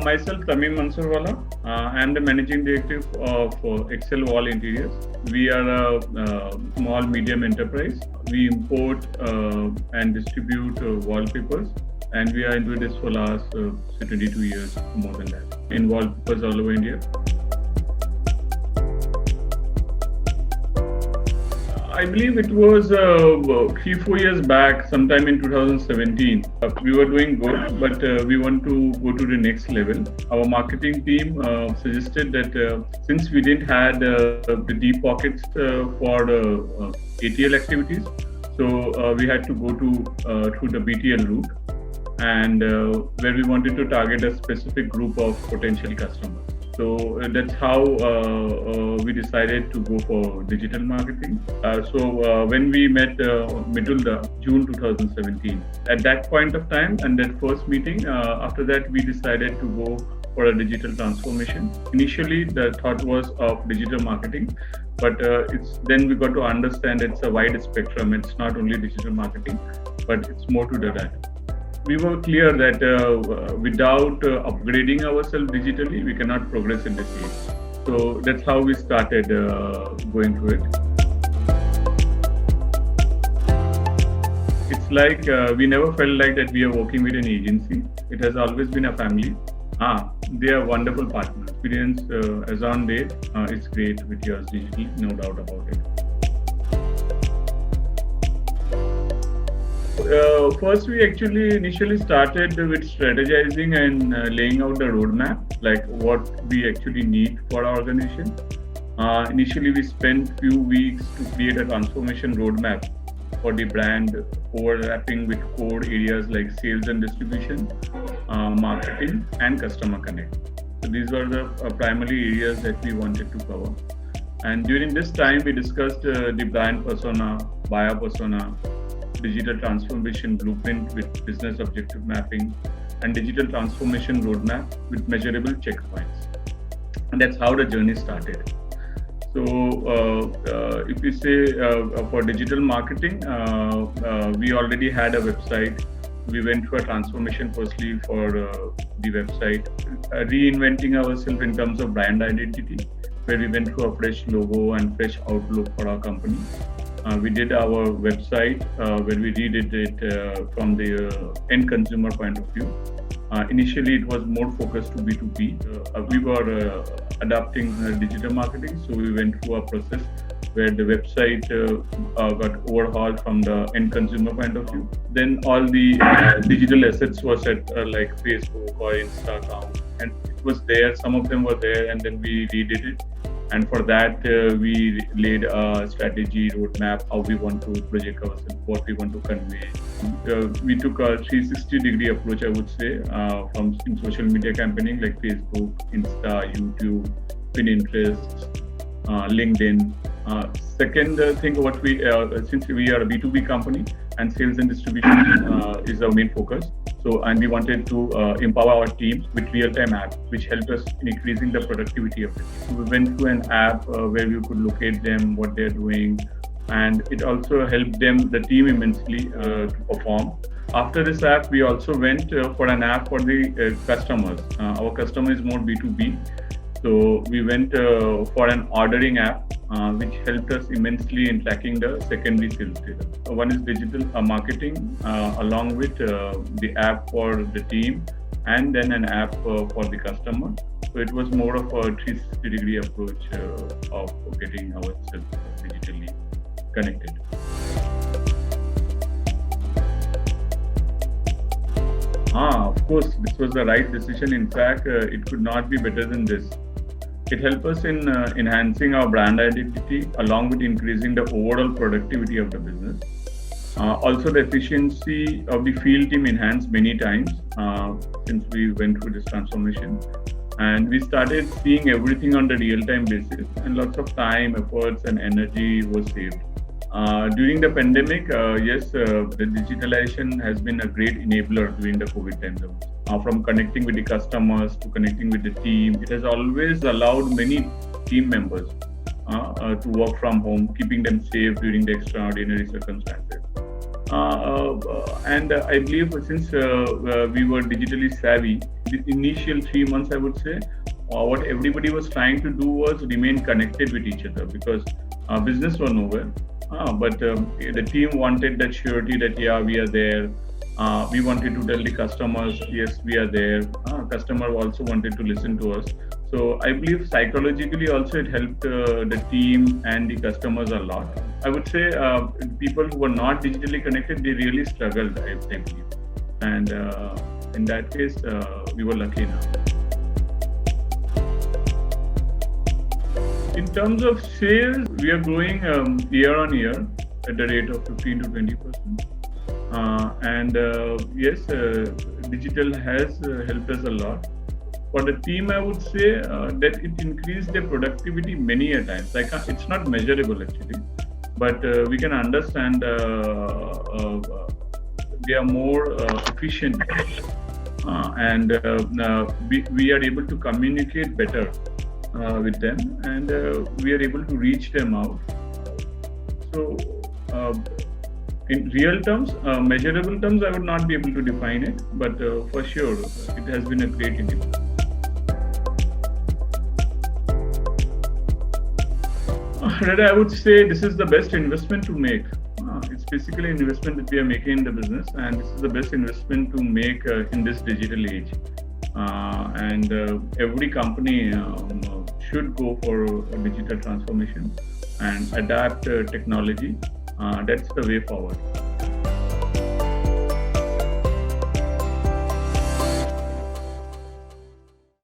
Myself, Tamim Mansurwala. I am the managing director of Excel Wall Interiors. We are a small medium enterprise. We import and distribute wallpapers, and we are into this for last 22 years, more than that, in wallpapers all over India. I believe it was 3-4 years back, sometime in 2017. We were doing good, but we want to go to the next level. Our marketing team suggested that since we didn't had the deep pockets for ATL activities, so we had to go to through the BTL route, and where we wanted to target a specific group of potential customers. So that's how we decided to go for digital marketing. When we met middle June 2017, at that point of time and that first meeting, after that we decided to go for a digital transformation. Initially, the thought was of digital marketing, but then we got to understand it's a wide spectrum. It's not only digital marketing, but it's more to that. We were clear that without upgrading ourselves digitally, we cannot progress in this age. So that's how we started going through it. It's like we never felt like that we are working with an agency. It has always been a family. They are wonderful partners. Experience as on date, it's great with yours digitally, no doubt about it. First, we actually initially started with strategizing and laying out the roadmap, like what we actually need for our organization. Initially, we spent few weeks to create a transformation roadmap for the brand, overlapping with core areas like sales and distribution, marketing, and customer connect. So these were the primary areas that we wanted to cover. And during this time, we discussed the brand persona, buyer persona, digital transformation blueprint with business objective mapping, and digital transformation roadmap with measurable checkpoints. And that's how the journey started. So if we say for digital marketing, we already had a website. We went through a transformation firstly for the website, reinventing ourselves in terms of brand identity, where we went through a fresh logo and fresh outlook for our company. We did our website where we redid it from the end consumer point of view. Initially, it was more focused to B2B. We were adapting digital marketing, so we went through a process where the website got overhauled from the end consumer point of view. Then all the digital assets were set like Facebook or Insta account, and it was there. Some of them were there, and then we redid it. And for that, we laid a strategy roadmap, how we want to project ourselves, what we want to convey. We took a 360-degree approach, I would say, from in social media campaigning like Facebook, Insta, YouTube, Pinterest, LinkedIn. Second thing, what we since we are a B2B company and sales and distribution is our main focus. So, and we wanted to empower our teams with real-time apps, which helped us in increasing the productivity of the team. So we went through an app where we could locate them, what they're doing, and it also helped them, the team immensely to perform. After this app, we also went for an app for the customers. Our customer is more B2B. So we went for an ordering app, which helped us immensely in tracking the secondary sales data. One is digital marketing, along with the app for the team, and then an app for the customer. So it was more of a 360-degree approach of getting ourselves digitally connected. Of course, this was the right decision. In fact, it could not be better than this. It helped us in enhancing our brand identity along with increasing the overall productivity of the business. Also, the efficiency of the field team enhanced many times since we went through this transformation. And we started seeing everything on the real-time basis, and lots of time, efforts, and energy was saved. During the pandemic, yes, the digitalization has been a great enabler during the COVID times. From connecting with the customers to connecting with the team, it has always allowed many team members to work from home, keeping them safe during the extraordinary circumstances. And I believe since we were digitally savvy, the initial 3 months, I would say, what everybody was trying to do was remain connected with each other, because business was nowhere. But the team wanted that surety that, yeah, we are there. We wanted to tell the customers, yes, we are there. Customer also wanted to listen to us. So I believe psychologically also it helped the team and the customers a lot. I would say people who were not digitally connected, they really struggled, I believe. And in that case, we were lucky enough. In terms of sales, we are growing year on year at the rate of 15 to 20%. Yes, digital has helped us a lot. For the team, I would say that it increased their productivity many a times. Like it's not measurable actually, but we can understand they are more efficient, and we are able to communicate better with them, and we are able to reach them out. So in real terms, measurable terms, I would not be able to define it, but for sure, it has been a great initiative. I would say this is the best investment to make. It's basically an investment that we are making in the business, and this is the best investment to make in this digital age. Every company should go for a digital transformation and adapt technology. That's the way forward.